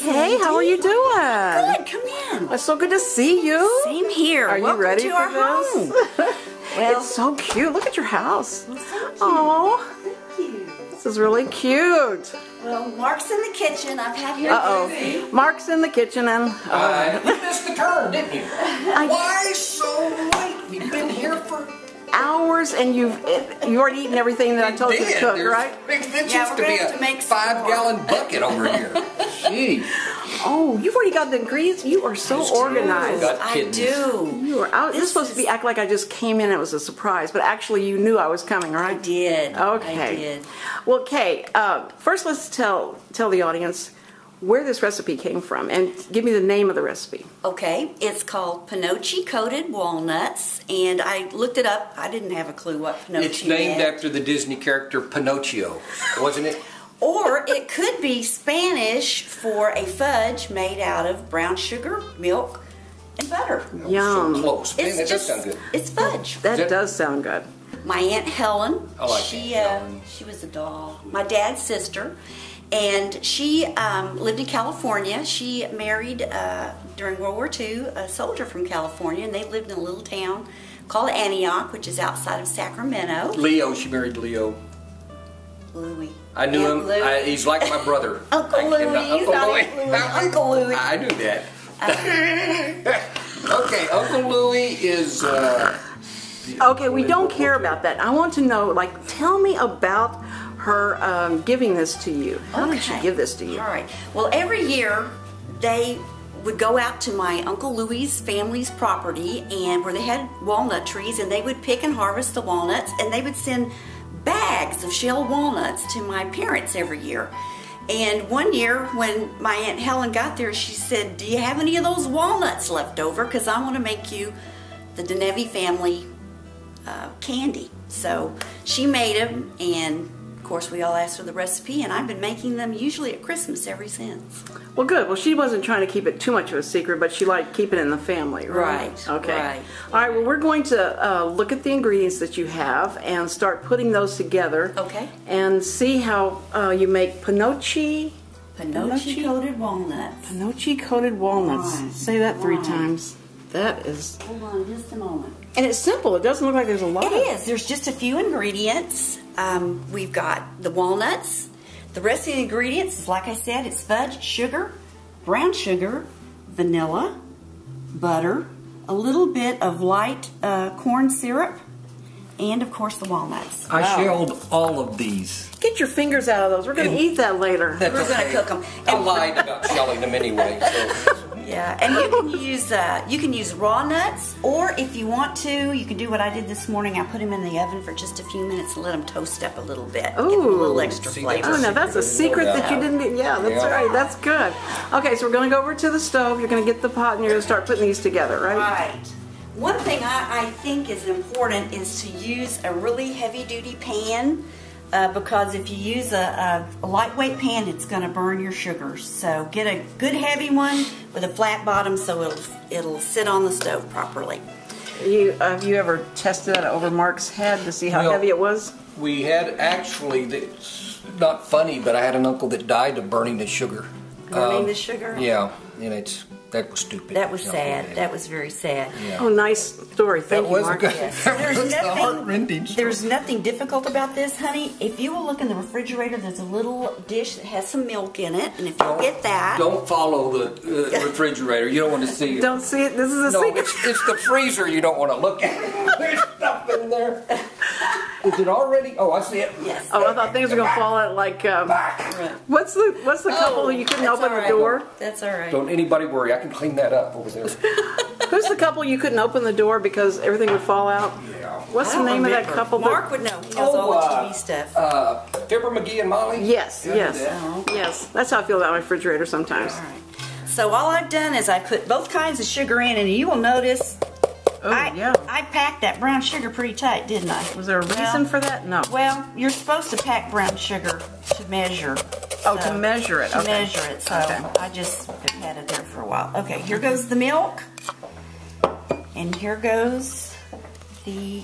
Kay, how are you doing? Good, come in. It's so good to see you. Same here. Are you ready to for our this? home. Well, It's so cute. Look at your house. oh, Oh, this is really cute. well, Mark's in the kitchen. I've had him. Uh-oh. Mark's in the kitchen and... You missed the turn, didn't you? Why so late? We've been here for hours, and you already eaten everything that I told you to cook, right? It Yeah, used we're to gonna be have a to make some 5-gallon bucket over here. Gee, Oh, you've already got the ingredients. You are so organized. got I kittens. do. You are out. This is supposed to be act like I just came in and it was a surprise, but actually you knew I was coming, I right? did. Okay. I did. Well, Kay, first let's tell the audience where this recipe came from and give me the name of the recipe. Okay, it's called Penoche Covered Walnuts, and I looked it up. I didn't have a clue what Penoche It's named meant. after the Disney character Pinocchio, wasn't it? Or it could be Spanish for a fudge made out of brown sugar, milk, and butter. Yum. So close. Man, that does sound good. It's fudge. That does sound good. My Aunt Helen, I like she Aunt Helen. she was a doll. My dad's sister, and she lived in California. She married during World War II a soldier from California, and they lived in a little town called Antioch, which is outside of Sacramento. Leo, she married Leo. Louis. I knew Aunt him. Louie. He's like my brother. Uncle Louie. He's Uncle not Louie. Aunt Louie. Uncle Louie. I knew that. Okay, Uncle Louie is. Okay, we don't care about that. I want to know, like, tell me about her giving this to you. How did she Okay. give this to you? All right. Well, every year they would go out to my Uncle Louie's family's property, and where they had walnut trees, and they would pick and harvest the walnuts, and they would send bags of shelled walnuts to my parents every year. And one year when my Aunt Helen got there, she said, "Do you have any of those walnuts left over? Because I want to make you the DeNevy family candy." So she made them, and of course we all asked for the recipe, and I've been making them usually at Christmas ever since. Well, good. Well, she wasn't trying to keep it too much of a secret, but she liked keeping it in the family, right? Right, Okay. right. All right, well, we're going to look at the ingredients that you have and start putting those together. Okay. And see how you make Penoche Covered walnuts. coated walnuts. Right, Say that 3 right. times. That is... Hold on just a moment. And it's simple. It doesn't look like there's a lot It of... is. There's just a few ingredients. We've got the walnuts. The rest of the ingredients is, like I said, it's fudge, sugar, brown sugar, vanilla, butter, a little bit of light corn syrup, and of course the walnuts. I shelled all of these. Get your fingers out of those. We're going to eat that later. That's We're gonna okay. cook 'em. I lied about shelling them anyway. So. Yeah, and you can use raw nuts, or if you want to, you can do what I did this morning. I put them in the oven for just a few minutes and let them toast up a little bit. Give them a little Ooh. extra See, flavor. Oh, now that's a secret that you didn't... Yeah, that's Yeah. right. That's good. Okay, so we're going to go over to the stove. You're going to get the pot, and you're going to start putting these together, right? Right. One thing I think is important is to use a really heavy-duty pan because if you use a lightweight pan, it's going to burn your sugars. So get a good heavy one with a flat bottom so it'll sit on the stove properly. Have you ever tested it over Mark's head to see how Well, heavy it was? We had actually, it's not funny, but I had an uncle that died of burning the sugar. Burning the sugar? Yeah, and that was stupid. That was Yeah, sad. yeah. That was very sad. Yeah. Oh, nice story. Thank That you, was a Mark. good. Yes. That There's was a nothing- heart-rending story. There's nothing difficult about this, honey. If you will look in the refrigerator, there's a little dish that has some milk in it, and if you get that... Don't follow the refrigerator. You don't want to see it. Don't see it. This is a No, secret. it's the freezer you don't want to look at. There's stuff in there. Is it already? Oh, I see it. Yes. Oh, I thought things were gonna fall out like. Back. What's the couple who you couldn't that's open all the right. door? That's all right. Don't anybody worry. I can clean that up over there. Who's the couple you couldn't open the door because everything would fall out? Yeah. What's I the don't name of that remember. couple? Mark would know. He knows all the TV stuff. Fibber McGee and Molly? Yes, Yeah, yes, yeah. yes. That's how I feel about my refrigerator sometimes. All right. So all I've done is I put both kinds of sugar in, and you will notice Oh, I yeah. packed that brown sugar pretty tight, didn't I? Was there a reason for that? No. Well, you're supposed to pack brown sugar to measure. Oh, to measure it. To Okay. measure it. So Okay. I just have had it there for a while. Okay, here goes the milk. And here goes the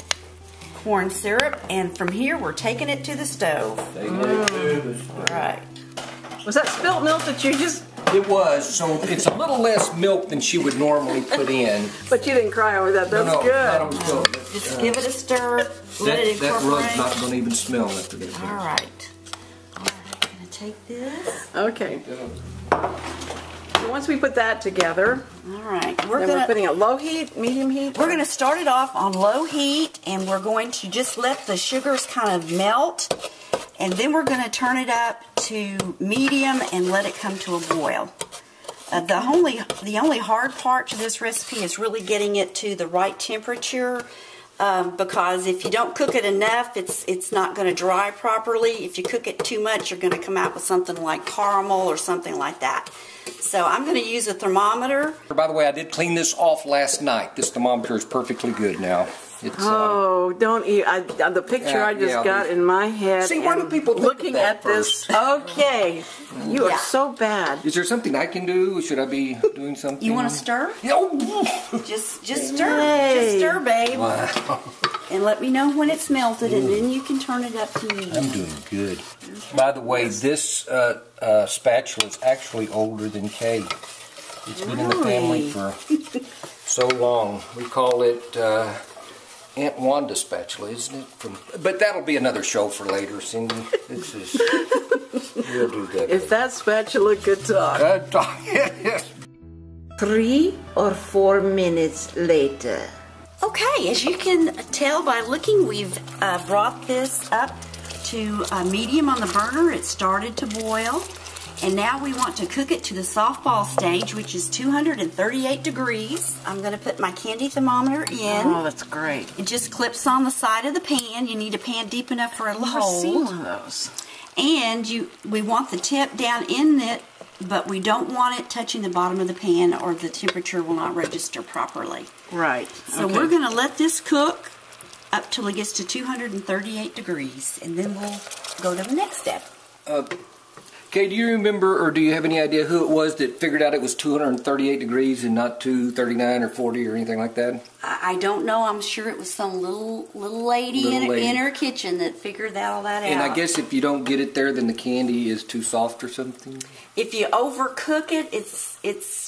corn syrup. And from here, we're taking it to the stove. Take it to the store. Right. Was that spilt milk that you just It was, so it's a little less milk than she would normally put in. But you didn't cry over that. That's no, good. I was good. Just give it a stir. Let it That incorporate. rug's not going to even smell after this. All right. I'm going to take this. Okay. So once we put that together, All right. then we're putting a low heat, medium heat? We're going to start it off on low heat, and we're going to just let the sugars kind of melt, and then we're going to turn it up to medium and let it come to a boil. The only hard part to this recipe is really getting it to the right temperature, because if you don't cook it enough, it's not going to dry properly. If you cook it too much, you're going to come out with something like caramel or something like that. So I'm going to use a thermometer. By the way, I did clean this off last night. This thermometer is perfectly good now. It's, don't eat. The picture I just got in my head. See, why do people looking at this? Okay, you are so bad. Is there something I can do? Should I be doing something? You want to stir? No. Just stir. Just stir, babe. Wow. And let me know when it's melted, and then you can turn it up to medium. I'm doing good. By the way, this spatula is actually older than Kay. It's been in the family for so long. We call it Aunt Wanda spatula, isn't it? But that'll be another show for later, Cindy. We'll do that. If that spatula could talk. Yes. 3 or 4 minutes later. Okay, as you can tell by looking, we've brought this up to medium on the burner. It started to boil. And now we want to cook it to the softball stage, which is 238 degrees. I'm going to put my candy thermometer in. Oh, that's great. It just clips on the side of the pan. You need a pan deep enough for it to hold. I've seen one of those. And we want the tip down in it, but we don't want it touching the bottom of the pan, or the temperature will not register properly. Right. So we're going to let this cook up till it gets to 238 degrees, and then we'll go to the next step. Kay, do you remember, or do you have any idea who it was that figured out it was 238 degrees and not 239 or 40 or anything like that? I don't know. I'm sure it was some little lady in her kitchen that figured all that out. And I guess if you don't get it there, then the candy is too soft or something? If you overcook it, it's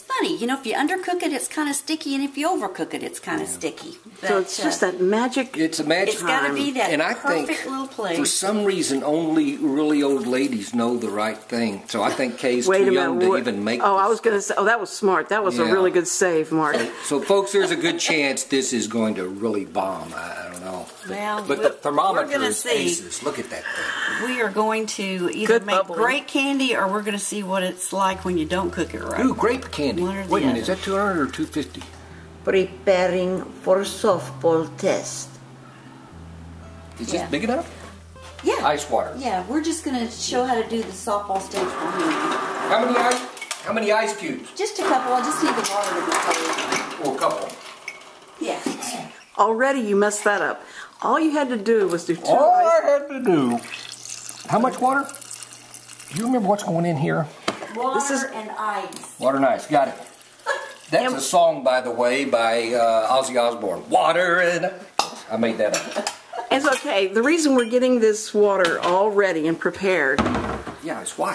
funny. You know, if you undercook it, it's kind of sticky, and if you overcook it, it's kind of sticky. But, so it's just that magic. It's a magic. It's got to be that and I perfect think, little place. for some reason, only really old ladies know the right thing. So I think Kay's Wait too a young minute. to even make Oh, this. I was going to say, that was smart. That was a really good save, Mark. So, folks, there's a good chance this is going to really bomb. I don't know. But the thermometer is aces. Look at that thing. We are going to either make great candy, or we're going to see what it's like when you don't cook it right. Ooh, grape candy. Wait a minute, is that 200 or 250? Preparing for softball test. Is this big enough? Yeah. Ice water. Yeah, we're just going to show how to do the softball stage for him. How many ice cubes? Just a couple. I just need the water to be cold. Or a couple. Yeah. Already you messed that up. All you had to do was do 2 All ice. I had to do. How much water? Do you remember what's going in here? Water and ice. Water and ice. Got it. That's a song, by the way, by Ozzy Osbourne. Water and ice. I made that up. It's okay. The reason we're getting this water all ready and prepared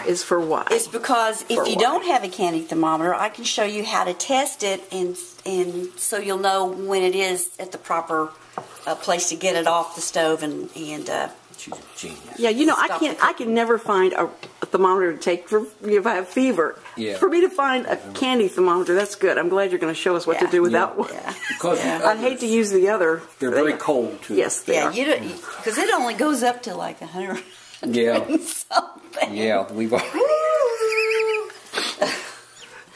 is for what? It's because if you don't have a candy thermometer, I can show you how to test it, and so you'll know when it is at the proper place to get it off the stove and She's a genius. Yeah, you know, I can never find a thermometer to take for if I have fever. Yeah. For me to find a candy thermometer, that's good. I'm glad you're going to show us what to do with that one. Yeah. Because I'd hate to use the other. They're very cold, too. Yes, they are. Because it only goes up to like 100 Yeah. something. Yeah, we've already...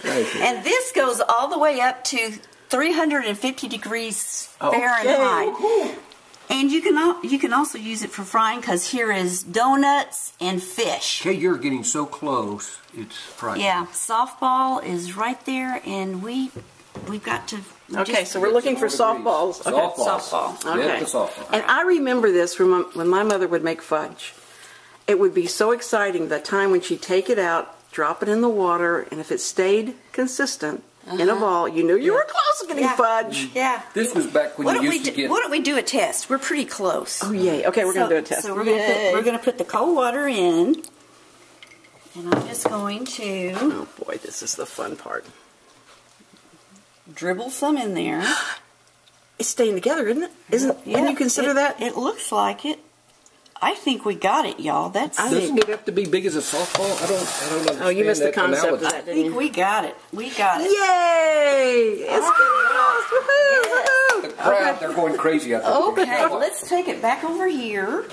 And this goes all the way up to 350 degrees Fahrenheit. And you can also use it for frying, because here is donuts and fish. Okay, you're getting so close, it's frightening. Yeah, softball is right there, and we've got to... Okay, so we're looking for softballs. Okay. Softball. Okay. Yeah, the softball. And I remember this from when my mother would make fudge. It would be so exciting the time when she'd take it out, drop it in the water, and if it stayed consistent in a ball, you knew you were close to getting fudge. Yeah. This was back when you used to get... Why don't we do a test? We're pretty close. Oh, yay. Okay, we're going to do a test. So we're going to put the cold water in. And I'm just going to Oh boy, this is the fun part. dribble some in there. It's staying together, isn't it? Can you consider that? It looks like it. I think we got it, y'all. Doesn't it have to be big as a softball? I don't understand. Oh, you missed the that concept of analogy. that, I didn't think you? we got it. We got it. Yay! It's close! Woohoo! Woohoo! The crowd, they're going crazy. I think. Okay, let's take it back over here.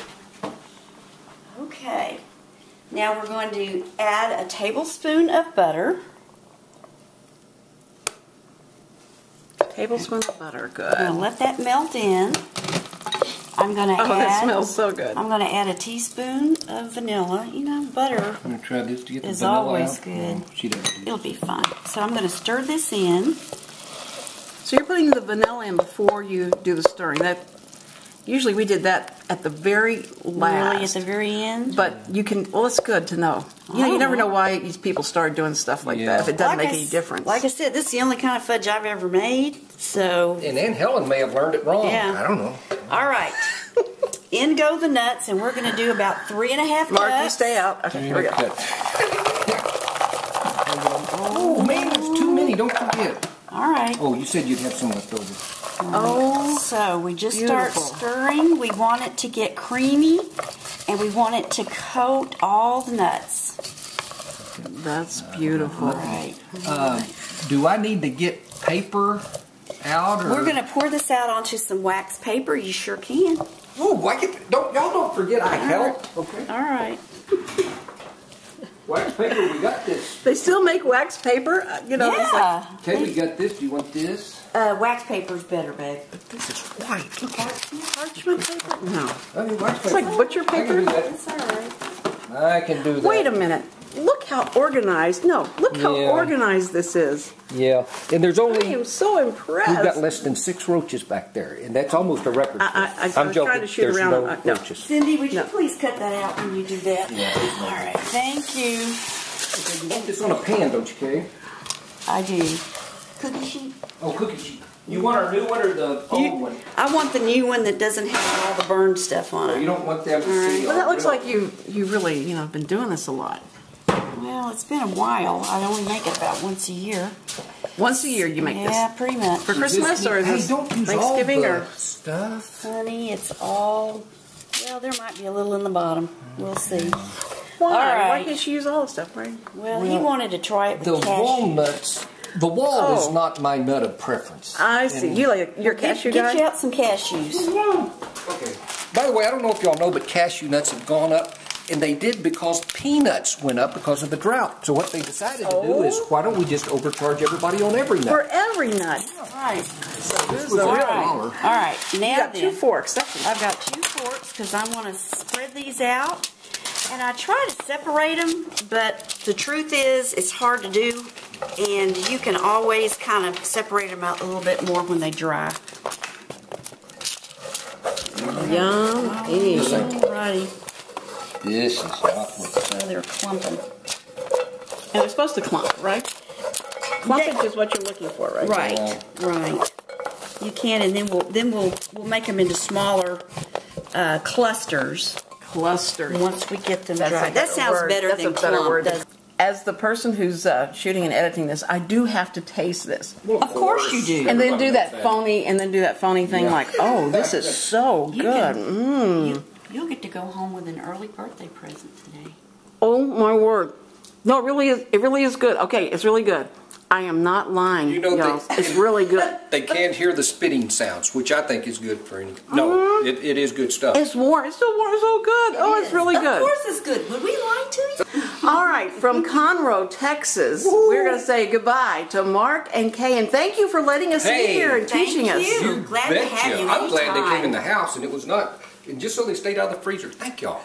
Okay. Now we're going to add a tablespoon of butter. Tablespoon of butter, I'm going to good. let that melt in. I'm going to Oh, add. that smells so good. I'm going to add a teaspoon of vanilla. You know, butter I'm gonna try this to get the is vanilla always out. good. No, she doesn't. do It'll be fine. So I'm going to stir this in. So you're putting the vanilla in before you do the stirring. That usually we did that at the very last. Really at the very end. But you can. Well, it's good to know. You never know why these people start doing stuff like that. If it doesn't make any difference. Like I said, this is the only kind of fudge I've ever made. So, And Aunt Helen may have learned it wrong. Yeah. I don't know. all right. In go the nuts, and we're going to do about 3.5 cups. Mark, you stay out. Okay, here we go. Oh man, there's too many. Don't forget. All right. Oh, you said you'd have some left over. Oh, So we just beautiful. start stirring. We want it to get creamy, and we want it to coat all the nuts. that's beautiful. All right. Do I need to get paper out? Or? We're going to pour this out onto some wax paper. You sure can. Oh, y'all don't forget I help. Okay. All right. Wax paper, we got this. They still make wax paper. You know, it's like, Yeah. Okay, we got this. Do you want this? Wax paper's better, babe. This is white. Look at it. parchment paper. No, I mean, wax paper. it's like butcher I can paper. do that. It's all right. I can do that. Wait a minute. Look how organized. No, look how Yeah. organized this is. Yeah, and there's I only am so impressed. we've got less than 6 roaches back there, and that's almost a record. I I'm was joking. trying to shoot There's around. no No. roaches. Cindy, would you No. please cut that out when you do that? Yeah. All right. Thank you. Okay, you want this on a pan, don't you, Kay? I do. Cookie sheet? Oh, cookie sheet. You want our new one or the old one? I want the new one that doesn't have all the burned stuff on You it. don't want them to see. Well, that looks all like you really have been doing this a lot. Well, it's been a while. I only make it about once a year. Once a year you make Yeah, pretty much. this for Christmas or is hey, this don't use Thanksgiving all or? the stuff. Honey, it's all. Well, there might be a little in the bottom. We'll see. Why? All right. Why can't you use all the stuff, right? Well, he wanted to try it with The cashew. walnuts. The wall is Oh. not my nut of preference. I see. And- You like your cashew Get guy? you out some cashews. Okay. By the way, I don't know if y'all know, but cashew nuts have gone up, and they did because peanuts went up because of the drought. So what they decided to do is, why don't we just overcharge everybody on every For nut? every nut. Right. This is was a all real right. All right. Now You got then. 2 forks. That's I've got 2 forks because I want to spread these out. And I try to separate them, but the truth is it's hard to do. And you can always kind of separate them out a little bit more when they dry. yum. Alrighty. This is not what So they're clumping. And they're supposed to clump, right? Clumpage is what you're looking for, right? Right, right. You can, and then we'll make them into smaller clusters Cluster. once we get them That's dry. a That better sounds word. better That's than a better clump. word. doesn't it? As the person who's shooting and editing this, I do have to taste this. Of course you do. And then do that phony thing like, oh, this is so You good. can- You'll get to go home with an early birthday present today. Oh my word. No, it really is. It really is good. Okay, it's really good. I am not lying, You know, y'all. It's really good. They can't hear the spitting sounds, which I think is good for any. No, it is good stuff. It's warm. It's still warm. It's so good. Oh, it's really Of good. course it's good. Would we lie to you? All right, from Conroe, Texas, we're going to say goodbye to Mark and Kay, and thank you for letting us in Hey. here and Thank teaching us. you. Glad to have you I'm glad they came anytime. in the house, and it was not, and just so they stayed out of the freezer. Thank y'all.